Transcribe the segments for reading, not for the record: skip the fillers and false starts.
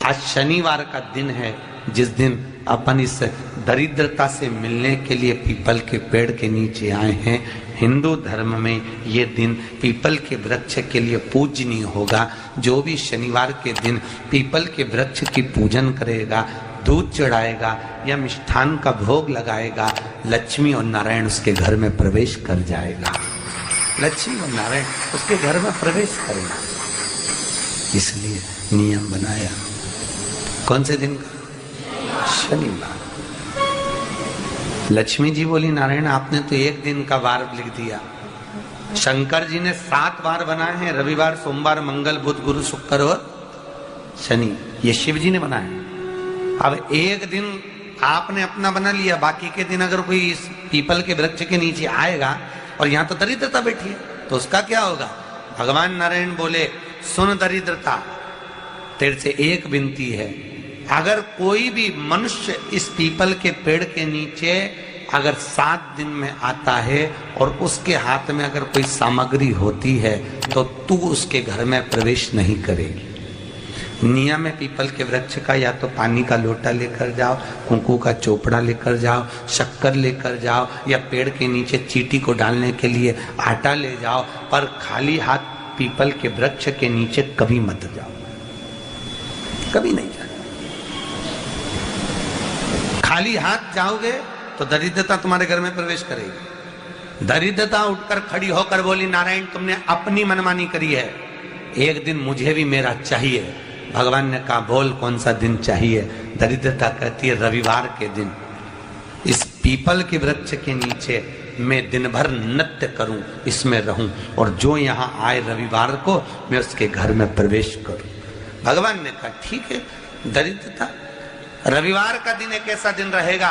आज शनिवार का दिन है, जिस दिन अपन इस दरिद्रता से मिलने के लिए पीपल के पेड़ के नीचे आए हैं। हिंदू धर्म में ये दिन पीपल के वृक्ष के लिए पूजनीय होगा। जो भी शनिवार के दिन पीपल के वृक्ष की पूजन करेगा, दूध चढ़ाएगा या मिष्ठान का भोग लगाएगा, लक्ष्मी और नारायण उसके घर में प्रवेश कर जाएगा। लक्ष्मी और नारायण उसके घर में प्रवेश करेगा। इसलिए नियम बनाया। कौन से दिन का? शनिवार। लक्ष्मी जी बोली, नारायण आपने तो एक दिन का वार लिख दिया। शंकर जी ने 7 वार बनाए हैं, रविवार, सोमवार, मंगल, बुध, गुरु, शुक्र और शनि। ये शिव जी ने बनाए। अब एक दिन आपने अपना बना लिया, बाकी के दिन अगर कोई इस पीपल के वृक्ष के नीचे आएगा और यहाँ तो दरिद्रता बैठी है, तो उसका क्या होगा? भगवान नारायण बोले, सुन दरिद्रता, तेरे से एक विनती है, अगर कोई भी मनुष्य इस पीपल के पेड़ के नीचे अगर 7 दिन में आता है और उसके हाथ में अगर कोई सामग्री होती है तो तू उसके घर में प्रवेश नहीं करेगी। नियम है पीपल के वृक्ष का, या तो पानी का लोटा लेकर जाओ, कुंकू का चोपड़ा लेकर जाओ, शक्कर लेकर जाओ, या पेड़ के नीचे चींटी को डालने के लिए आटा ले जाओ, पर खाली हाथ पीपल के वृक्ष के नीचे कभी मत जाओ, कभी नहीं जाओ। खाली हाथ जाओगे तो दरिद्रता तुम्हारे घर में प्रवेश करेगी। दरिद्रता उठकर खड़ी होकर बोली, नारायण तुमने अपनी मनमानी करी है, एक दिन मुझे भी मेरा चाहिए। भगवान ने कहा, बोल कौन सा दिन चाहिए? दरिद्रता कहती है, रविवार के दिन इस पीपल के वृक्ष के नीचे मैं दिन भर नृत्य करूं, इसमें रहूं, और जो यहाँ आए रविवार को मैं उसके घर में प्रवेश करूं। भगवान ने कहा, ठीक है दरिद्रता, रविवार का दिन एक ऐसा दिन रहेगा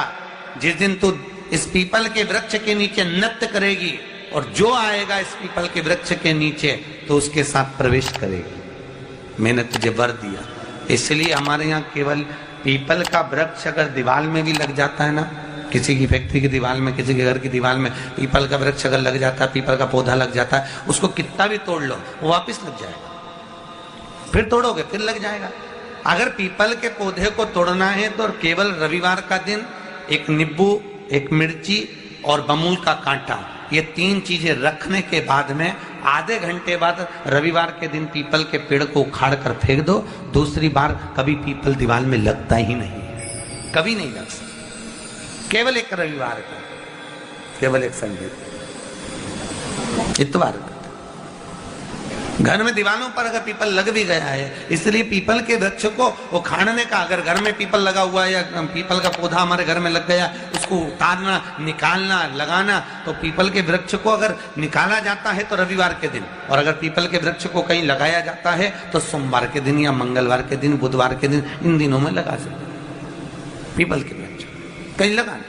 जिस दिन तू इस पीपल के वृक्ष के नीचे नृत्य करेगी, और जो आएगा इस पीपल के वृक्ष के नीचे तो उसके साथ प्रवेश करेगी। मैंने तुझे वर दिया। इसलिए हमारे यहाँ केवल पीपल का वृक्ष अगर दीवार में भी लग जाता है ना, किसी की फैक्ट्री की दीवार में, किसी के घर की दीवार में पीपल का वृक्ष अगर लग जाता है, पीपल का पौधा लग जाता है, उसको कितना भी तोड़ लो वो वापिस लग जाएगा। फिर तोड़ोगे फिर लग जाएगा। अगर पीपल के पौधे को तोड़ना है तो केवल रविवार का दिन एक नींबू, एक मिर्ची और बमूल का कांटा, ये 3 चीजें रखने के बाद में आधे घंटे बाद रविवार के दिन पीपल के पेड़ को उखाड़ कर फेंक दो। दूसरी बार कभी पीपल दीवार में लगता ही नहीं, कभी नहीं लग सकता। केवल एक रविवार का, केवल एक संडे, इतवार का। घर में दीवारों पर अगर पीपल लग भी गया है, इसलिए पीपल के वृक्ष को उखाड़ने का, अगर घर में पीपल लगा हुआ है या पीपल का पौधा हमारे घर में लग गया, उसको उतारना, निकालना, लगाना, तो पीपल के वृक्ष को अगर निकाला जाता है तो रविवार के दिन, और अगर पीपल के वृक्ष को कहीं लगाया जाता है तो सोमवार के दिन या मंगलवार के दिन, बुधवार के दिन, इन दिनों में लगा सकते पीपल के वृक्ष कहीं लगाना।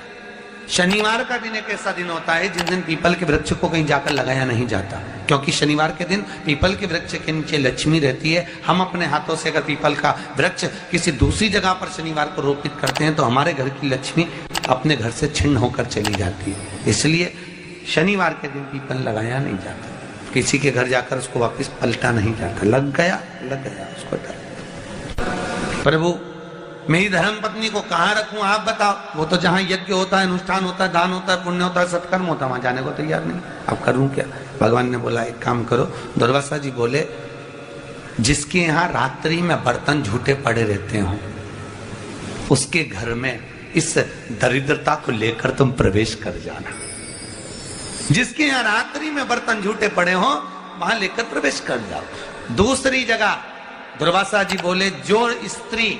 शनिवार का दिन एक ऐसा दिन होता है जिस दिन पीपल के वृक्ष को कहीं जाकर लगाया नहीं जाता, क्योंकि शनिवार के दिन पीपल के वृक्ष के नीचे लक्ष्मी रहती है। हम अपने हाथों से अगर पीपल का वृक्ष किसी दूसरी जगह पर शनिवार को रोपित करते हैं तो हमारे घर की लक्ष्मी अपने घर से छिन्न होकर चली जाती है। इसलिए शनिवार के दिन पीपल लगाया नहीं जाता, किसी के घर जाकर उसको वापस पलटा नहीं जाता। लग गया उसको डर। प्रभु मेरी धर्म पत्नी को कहाँ रखूं आप बताओ? वो तो जहाँ यज्ञ होता है, अनुष्ठान होता है, दान होता है, पुण्य होता है, सत्कर्म होता है, वहां जाने को तैयार नहीं। अब करूं क्या? भगवान ने बोला एक काम करो। दुर्वासा जी बोले, जिसके यहाँ रात्रि में बर्तन झूठे पड़े रहते हो उसके घर में इस दरिद्रता को लेकर तुम प्रवेश कर जाना। जिसके यहाँ रात्रि में बर्तन झूठे पड़े हो वहां लेकर प्रवेश कर जाओ। दूसरी जगह दुर्वासा जी बोले, जो स्त्री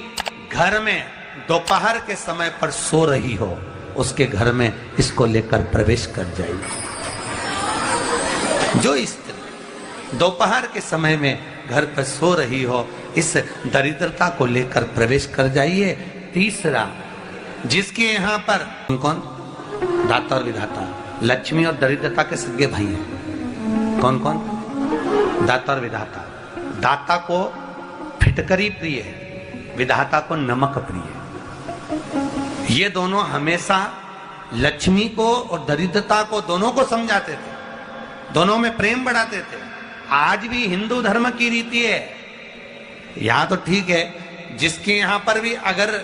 घर में दोपहर के समय पर सो रही हो उसके घर में इसको लेकर प्रवेश कर जाइए। जो स्त्री दोपहर के समय में घर पर सो रही हो इस दरिद्रता को लेकर प्रवेश कर जाइए। तीसरा, जिसके यहाँ पर कौन? दाता और विधाता, लक्ष्मी और दरिद्रता के सगे भाई हैं। कौन कौन? दाता और विधाता। दाता को फिटकरी प्रिय है, विधाता को नमक प्रिय। ये दोनों हमेशा लक्ष्मी को और दरिद्रता को दोनों को समझाते थे, दोनों में प्रेम बढ़ाते थे। आज भी हिंदू धर्म की रीति है, यहाँ तो ठीक है जिसके यहां पर भी अगर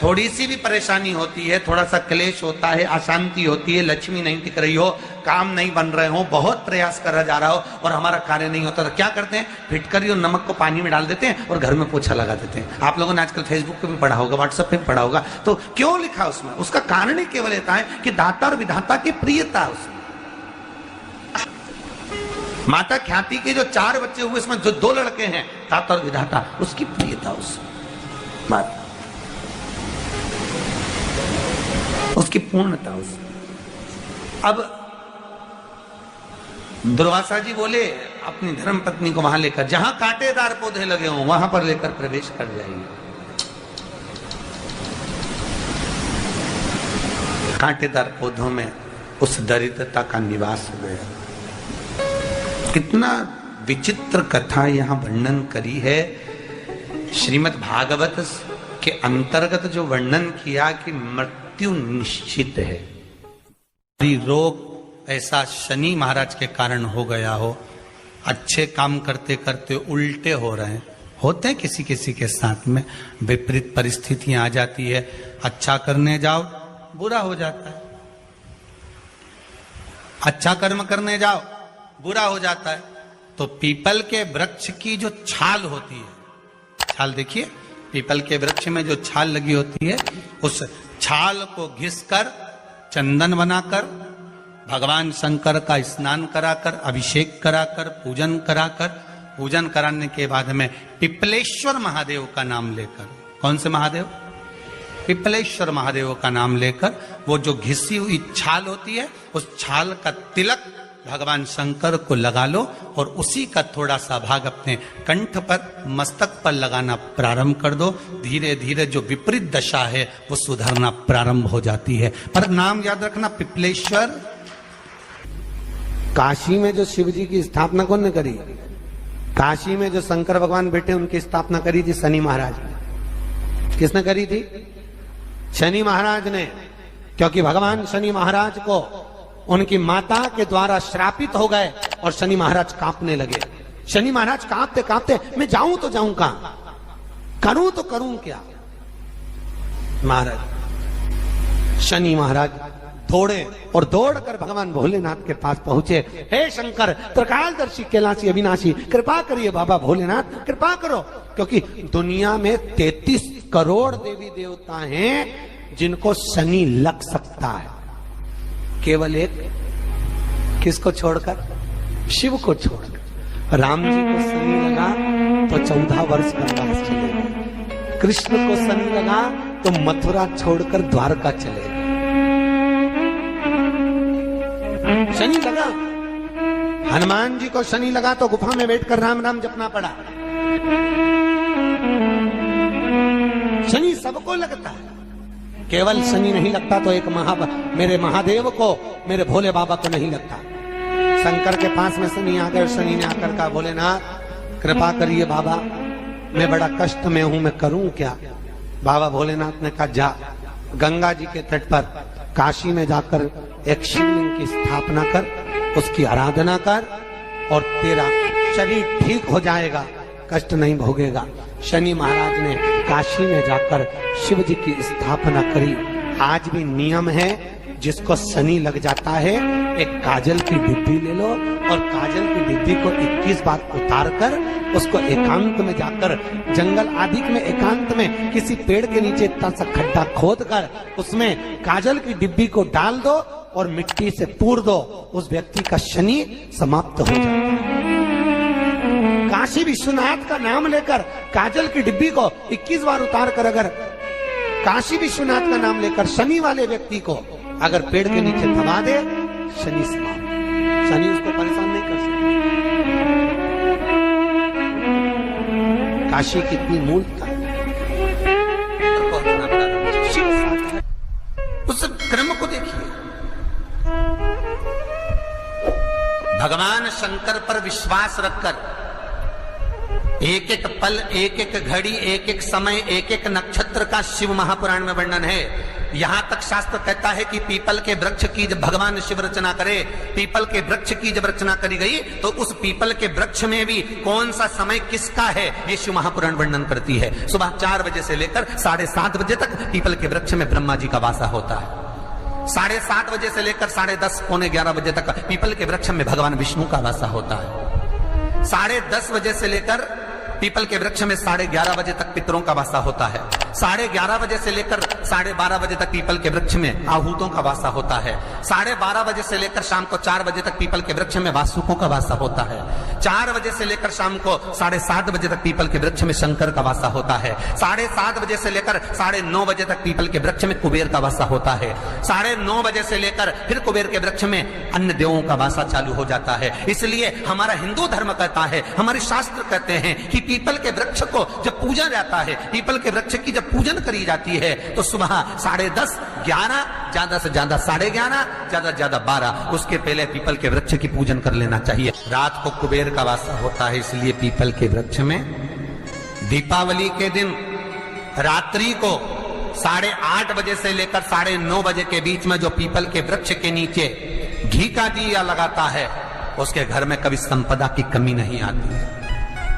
थोड़ी सी भी परेशानी होती है, थोड़ा सा क्लेश होता है, अशांति होती है, लक्ष्मी नहीं टिक रही हो, काम नहीं बन रहे हो, बहुत प्रयास करा जा रहा हो और हमारा कार्य नहीं होता, तो क्या करते हैं? फिटकरी और नमक को पानी में डाल देते हैं और घर में पोछा लगा देते हैं। आप लोगों ने आजकल फेसबुक पे भी पढ़ा होगा, व्हाट्सएप पे भी पढ़ा होगा। तो क्यों लिखा उसमें? उसका कारण ही केवल इतना है कि दाता और विधाता की प्रियता उसमें। माता ख्याति के जो 4 बच्चे हुए, इसमें जो 2 लड़के हैं, दाता और विधाता, उसकी प्रियता उसमें, उसकी पूर्णता उसमें। अब दुर्वासा जी बोले अपनी धर्म पत्नी को वहां लेकर, जहां कांटेदार पौधे लगे हों वहां पर लेकर प्रवेश कर जाइए। कांटेदार पौधों में उस दरिद्रता का निवास हो गया। कितना विचित्र कथा यहां वर्णन करी है। श्रीमद् भागवत के अंतर्गत जो वर्णन किया कि मृत्यु निश्चित है, रोग ऐसा शनि महाराज के कारण हो गया हो, अच्छे काम करते करते उल्टे हो रहे हैं, होते हैं किसी किसी के साथ में, विपरीत परिस्थितियां आ जाती है, अच्छा करने जाओ बुरा हो जाता है, अच्छा कर्म करने जाओ बुरा हो जाता है। तो पीपल के वृक्ष की जो छाल होती है, छाल देखिए, पीपल के वृक्ष में जो छाल लगी होती है, उस छाल को घिसकर चंदन बनाकर भगवान शंकर का स्नान कराकर, अभिषेक कराकर, पूजन कराने के बाद में पिपलेश्वर महादेव का नाम लेकर, कौन से महादेव? पिपलेश्वर महादेव का नाम लेकर वो जो घिसी हुई छाल होती है, उस छाल का तिलक भगवान शंकर को लगा लो और उसी का थोड़ा सा भाग अपने कंठ पर, मस्तक पर लगाना प्रारंभ कर दो। धीरे धीरे जो विपरीत दशा है वो सुधरना प्रारंभ हो जाती है। पर नाम याद रखना, पिपलेश्वर। काशी में जो शिव जी की स्थापना कौन ने करी? काशी में जो शंकर भगवान बैठे उनकी स्थापना करी थी शनि महाराज ने। किसने करी थी? शनि महाराज ने। क्योंकि भगवान शनि महाराज को उनकी माता के द्वारा श्रापित हो गए और शनि महाराज कांपने लगे। शनि महाराज कांपते कांपते, मैं जाऊं तो जाऊं कहां, करूं तो करूं क्या? महाराज शनि महाराज दौड़े और दौड़कर भगवान भोलेनाथ के पास पहुंचे। हे शंकर, त्रिकालदर्शी, कैलाशी, अविनाशी, कृपा करिए बाबा भोलेनाथ, कृपा करो। क्योंकि दुनिया में 33 करोड़ देवी देवता हैं जिनको शनि लग सकता है, केवल एक किसको छोड़कर? शिव को छोड़कर। राम जी को शनि लगा तो 14 वर्ष वनवास चलेगा, कृष्ण को शनि लगा तो मथुरा छोड़कर द्वारका चलेगा। शनि लगा, हनुमान जी को शनि लगा तो गुफा में बैठकर राम राम जपना पड़ा। शनि सबको लगता है, केवल शनि नहीं लगता तो एक मेरे महादेव को, मेरे भोले बाबा को नहीं लगता। शंकर के पास में शनि आ गए। शनि ने आकर कहा, भोलेनाथ कृपा करिए बाबा, मैं बड़ा कष्ट में हूं, मैं करूं क्या? बाबा भोलेनाथ ने कहा, जा गंगा जी के तट पर काशी में जाकर एक शिवलिंग की स्थापना कर, उसकी आराधना कर और तेरा शरीर ठीक हो जाएगा, कष्ट नहीं भोगेगा। शनि महाराज ने काशी में जाकर शिव जी की स्थापना करी। आज भी नियम है, जिसको शनि लग जाता है एक काजल की डिब्बी ले लो और काजल की डिब्बी को 21 बार उतार कर उसको एकांत में जाकर, जंगल आदि में एकांत में किसी पेड़ के नीचे इतना सा खड्डा खोद कर उसमें काजल की डिब्बी को डाल दो और मिट्टी से पूर दो, उस व्यक्ति का शनि समाप्त हो जाता है। काशी विश्वनाथ का नाम लेकर काजल की डिब्बी को 21 बार उतार कर अगर काशी विश्वनाथ का नाम लेकर शनि वाले व्यक्ति को अगर पेड़ के नीचे दबा दे, शनि समाप्त, शनि उसको परेशान नहीं कर सकता। काशी कितनी मूलता है, उस क्रम को देखिए। भगवान शंकर पर विश्वास रखकर एक एक पल, एक एक घड़ी, एक एक समय, एक एक नक्षत्र का शिव महापुराण में वर्णन है। यहां तक शास्त्र कहता है कि पीपल के वृक्ष की जब भगवान शिव रचना करे, पीपल के वृक्ष की जब रचना करी गई तो उस पीपल के वृक्ष में भी कौन सा समय किसका है ये शिव महापुराण वर्णन करती है। सुबह 4 बजे से लेकर 7:30 बजे तक पीपल के वृक्ष में ब्रह्मा जी का वासा होता है। 7:30 बजे से लेकर 10:30 पौने 11 बजे तक पीपल के वृक्ष में भगवान विष्णु का वासा होता है। 10:30 बजे से लेकर पीपल के वृक्ष में 11:30 बजे तक पितरों का वासा होता है। 11:30 बजे से लेकर 12:30 बजे तक पीपल के वृक्ष में आहूतों का वासा होता है। 12:30 बजे से लेकर शाम को 4 बजे तक पीपल के वृक्ष में वासुकों का वासा होता है। 4 बजे से लेकर शाम को 7:30 बजे तक पीपल के वृक्ष में शंकर का वासा होता है। 7:30 बजे से लेकर 9:30 बजे तक पीपल के वृक्ष में कुबेर का वासा होता है। 9:30 बजे से लेकर फिर कुबेर के वृक्ष में अन्य देवों का वासा चालू हो जाता है। इसलिए हमारा हिंदू धर्म कहता है, हमारे शास्त्र कहते हैं कि पीपल के वृक्ष को जब पूजा जाता है, पीपल के वृक्ष की जब पूजन करी जाती है तो सुबह 10:30, 11, ज्यादा से ज्यादा 11:30, ज्यादा से ज्यादा 12, उसके पहले पीपल के वृक्ष की पूजन कर लेना चाहिए। रात को कुबेर का वासा होता है, इसलिए पीपल के वृक्ष में दीपावली के दिन रात्रि को 8:30 बजे से लेकर 9:30 बजे के बीच में जो पीपल के वृक्ष के नीचे घी का दिया लगाता है उसके घर में कभी संपदा की कमी नहीं आती है,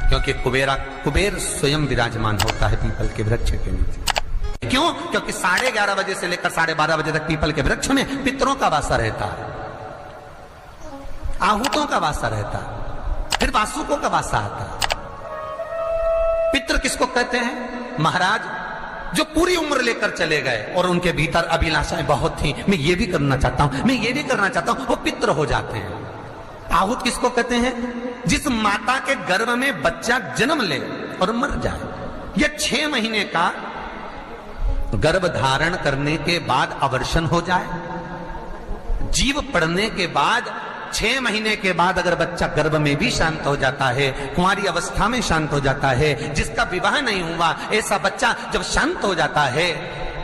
क्योंकि कुबेर स्वयं विराजमान होता है पीपल के वृक्ष के नीचे। क्यों? क्योंकि 11:30 बजे से लेकर 12:30 बजे तक पीपल के वृक्ष में पितरों का वासा रहता है, आहूतों का वासा रहता है, फिर वासुकों का वासा आता है। पितृ किसको कहते हैं? महाराज जो पूरी उम्र लेकर चले गए और उनके भीतर अभिलाषाएं बहुत थी, मैं ये भी करना चाहता हूं, मैं ये भी करना चाहता हूं, वो पितृ हो जाते हैं। आहूत किसको कहते हैं? जिस माता के गर्भ में बच्चा जन्म ले और मर जाए, या 6 महीने का गर्भ धारण करने के बाद अवर्षण हो जाए, जीव पड़ने के बाद 6 महीने के बाद अगर बच्चा गर्भ में भी शांत हो जाता है, कुंवारी अवस्था में शांत हो जाता है, जिसका विवाह नहीं हुआ ऐसा बच्चा जब शांत हो जाता है,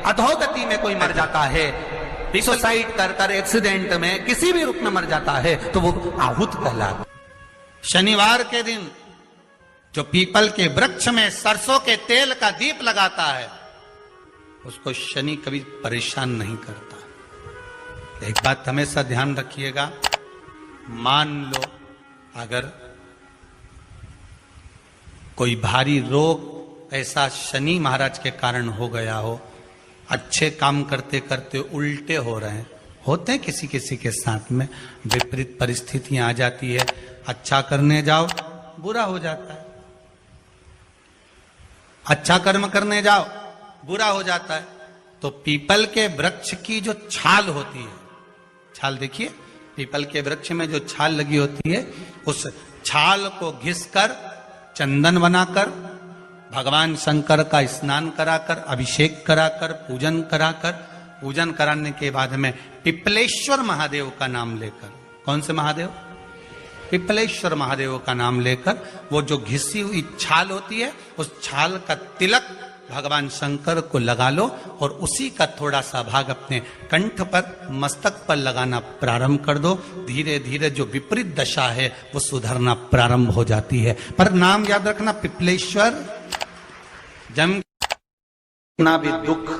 अधोगति में कोई मर जाता है, सुसाइड कर एक्सीडेंट में किसी भी रूप में मर जाता है, तो वो आहूत कहलाता। शनिवार के दिन जो पीपल के वृक्ष में सरसों के तेल का दीप लगाता है उसको शनि कभी परेशान नहीं करता। एक बात हमेशा ध्यान रखिएगा, मान लो अगर कोई भारी रोग ऐसा शनि महाराज के कारण हो गया हो, अच्छे काम करते करते उल्टे हो रहे हैं, होते हैं किसी किसी के साथ में, विपरीत परिस्थितियां आ जाती है, अच्छा करने जाओ बुरा हो जाता है, अच्छा कर्म करने जाओ बुरा हो जाता है। तो पीपल के वृक्ष की जो छाल होती है, छाल देखिए, पीपल के वृक्ष में जो छाल लगी होती है, उस छाल को घिसकर चंदन बनाकर भगवान शंकर का स्नान कराकर, अभिषेक कराकर, पूजन कराने के बाद में पिपलेश्वर महादेव का नाम लेकर, कौन से महादेव? पिपलेश्वर महादेव का नाम लेकर वो जो घिसी हुई छाल होती है उस छाल का तिलक भगवान शंकर को लगा लो और उसी का थोड़ा सा भाग अपने कंठ पर, मस्तक पर लगाना प्रारंभ कर दो। धीरे धीरे जो विपरीत दशा है वो सुधरना प्रारंभ हो जाती है। पर नाम याद रखना, पिपलेश्वर। जब कितना भी दुख,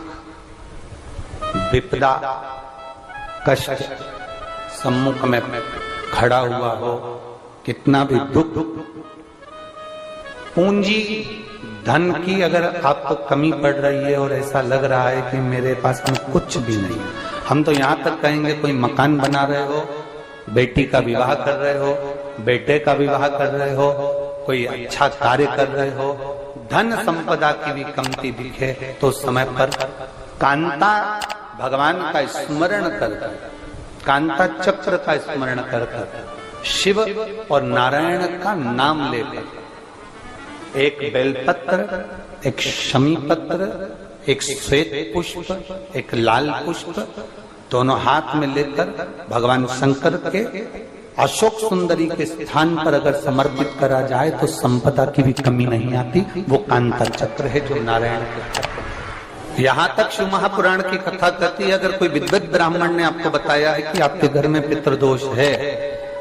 विपदा, कष्ट सम्मुख में खड़ा हुआ हो, कितना भी दुख, पूंजी धन की अगर आपको कमी पड़ रही है और ऐसा लग रहा है कि मेरे पास में कुछ भी नहीं, हम तो यहां तक कहेंगे कोई मकान बना रहे हो, बेटी का विवाह कर रहे हो, बेटे का विवाह कर रहे हो, कोई अच्छा कार्य कर रहे हो, धन संपदा की भी कमती दिखे तो समय पर कांता भगवान का स्मरण कर, कांता चक्र का स्मरण कर, शिव और नारायण का नाम लेकर, एक बेलपत्र, एक शमी पत्र, एक श्वेत पुष्प, एक लाल पुष्प, दोनों हाथ में लेकर भगवान शंकर के अशोक सुंदरी के स्थान पर अगर समर्पित करा जाए तो संपदा की भी कमी नहीं आती। वो कांता चक्र है जो नारायण के। यहां तक शिव महापुराण की कथा कहती है, अगर कोई विद्वत ब्राह्मण ने आपको बताया है कि आपके घर में पितृदोष है,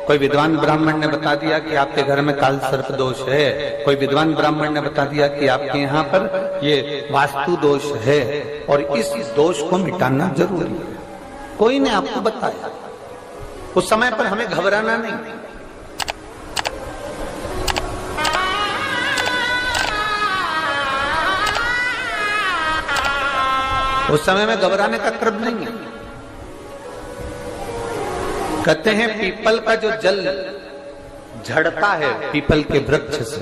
कोई विद्वान ब्राह्मण ने बता दिया कि आपके घर में काल सर्प दोष है, कोई विद्वान ब्राह्मण ने बता दिया कि आपके यहाँ पर ये वास्तु दोष है और इस दोष को मिटाना जरूरी है। कोई ने आपको बताया, उस समय पर हमें घबराना नहीं। उस समय में घबराने का क्रम नहीं है। कहते हैं पीपल का जो जल झड़ता है पीपल के वृक्ष से,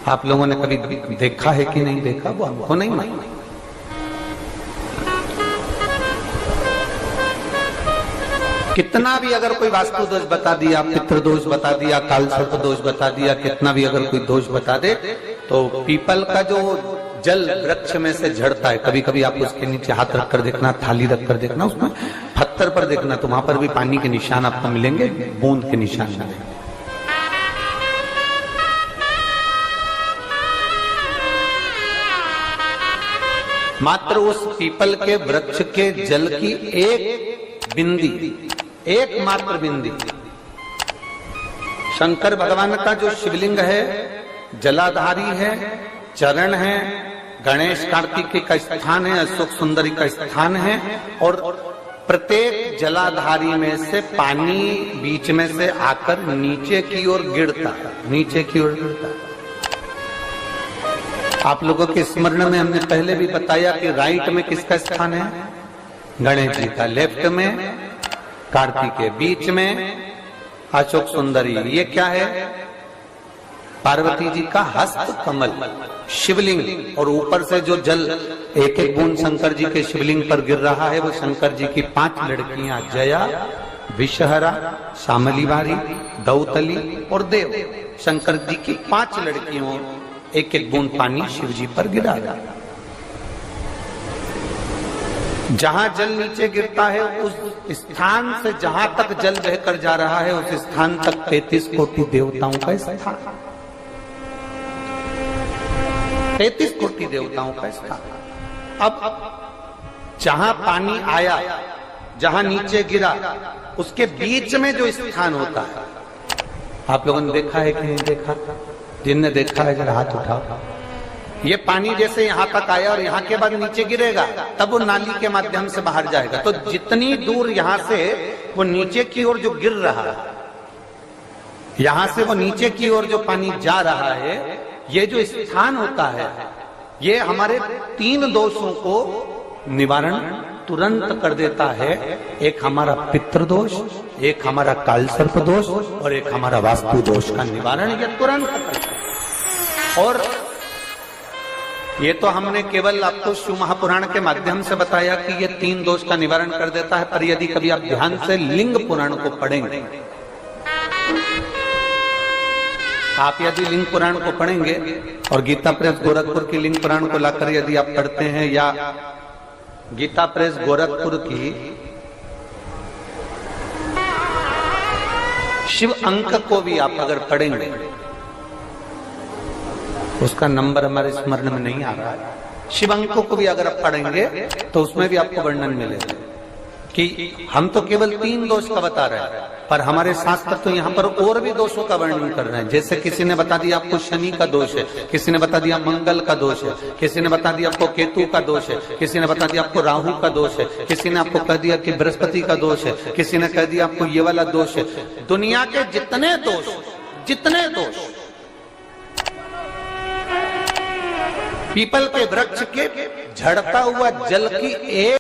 आप लोगों ने कभी देखा है कि नहीं देखा, वो हमको नहीं मालूम। कितना भी अगर कोई वास्तु दोष बता दिया, पितृ दोष बता दिया, काल सर्प दोष बता दिया, कितना भी अगर कोई दोष बता दे, तो पीपल का जो जल वृक्ष में से झड़ता है, कभी कभी आप उसके नीचे हाथ रखकर देखना, थाली रखकर देखना, उसमें पत्थर पर देखना, तो वहां पर भी पानी के निशान आपको मिलेंगे, बूंद के निशान मिलेंगे। मात्र उस पीपल के वृक्ष के जल की एक बिंदी, एकमात्र बिंदी, शंकर भगवान का जो शिवलिंग है जलाधारी है, चरण है, गणेश कार्तिकेय का स्थान है, अशोक सुंदरी का स्थान है, और प्रत्येक जलाधारी में से पानी बीच में से आकर नीचे की ओर गिरता है, नीचे की ओर गिरता है। आप लोगों के स्मरण में हमने पहले भी बताया कि राइट में किसका स्थान है, गणेश जी का, लेफ्ट में कार्तिकेय, बीच में अशोक सुंदरी। ये क्या है, पार्वती जी का हस्त कमल शिवलिंग, और ऊपर से जो जल एक एक बूंद शंकर जी के शिवलिंग पर गिर रहा है, वो शंकर जी की 5 लड़कियां जया, विषहरा, शामलीवारी, दौतली और देव, शंकर जी की 5 लड़कियों एक एक बूंद पानी शिव जी पर गिरा रहा। जहां जल नीचे गिरता है उस स्थान से जहां तक जल बहकर जा रहा है, उस स्थान तक 33 कोटि देवताओं का स्थान, 33 कोटि देवताओं का स्थान। अब जहां पानी आया, जहां नीचे गिरा, उसके बीच में जो स्थान होता है, आप लोगों ने देखा है कि नहीं देखा? जिनने देखा है जरा हाथ उठाओ। ये पानी जैसे यहां तक आया और यहां के बाद नीचे गिरेगा, तब वो नाली के माध्यम से बाहर जाएगा। तो जितनी दूर यहां से वो नीचे की ओर जो गिर रहा है, यहां से वो नीचे की ओर जो पानी जा रहा है, ये जो स्थान होता है, ये हमारे 3 दोषों को निवारण तुरंत कर देता है। एक हमारा पितृ दोष, एक हमारा काल सर्प दोष, और एक हमारा वास्तु दोष का निवारण ये तुरंत करता है। और ये तो हमने केवल आपको शिव महापुराण के माध्यम से बताया कि ये 3 दोष का निवारण कर देता है, पर यदि कभी आप ध्यान से लिंग पुराण को पढ़ेंगे, आप यदि लिंग पुराण को पढ़ेंगे और गीता प्रेस गोरखपुर की लिंग पुराण को लाकर यदि आप पढ़ते हैं, या गीता प्रेस गोरखपुर की शिव अंक को भी आप अगर पढ़ेंगे, उसका नंबर हमारे स्मरण में नहीं आ रहा है, शिव अंकों को भी अगर आप पढ़ेंगे तो उसमें भी आपको वर्णन मिलेगा कि हम तो केवल 3 दोष का बता रहे हैं, पर हमारे शास्त्र तो यहाँ पर और भी दोषों का वर्णन कर रहे हैं। जैसे किसी ने बता दिया आपको शनि का दोष है, किसी ने बता दिया मंगल का दोष है, किसी ने बता दिया आपको केतु का दोष है, किसी ने बता दिया आपको राहु का दोष है, किसी ने आपको कह दिया कि बृहस्पति का दोष है, किसी ने कह दिया आपको ये वाला दोष है। दुनिया के जितने दोष पीपल के वृक्ष के झड़ता हुआ जल की एक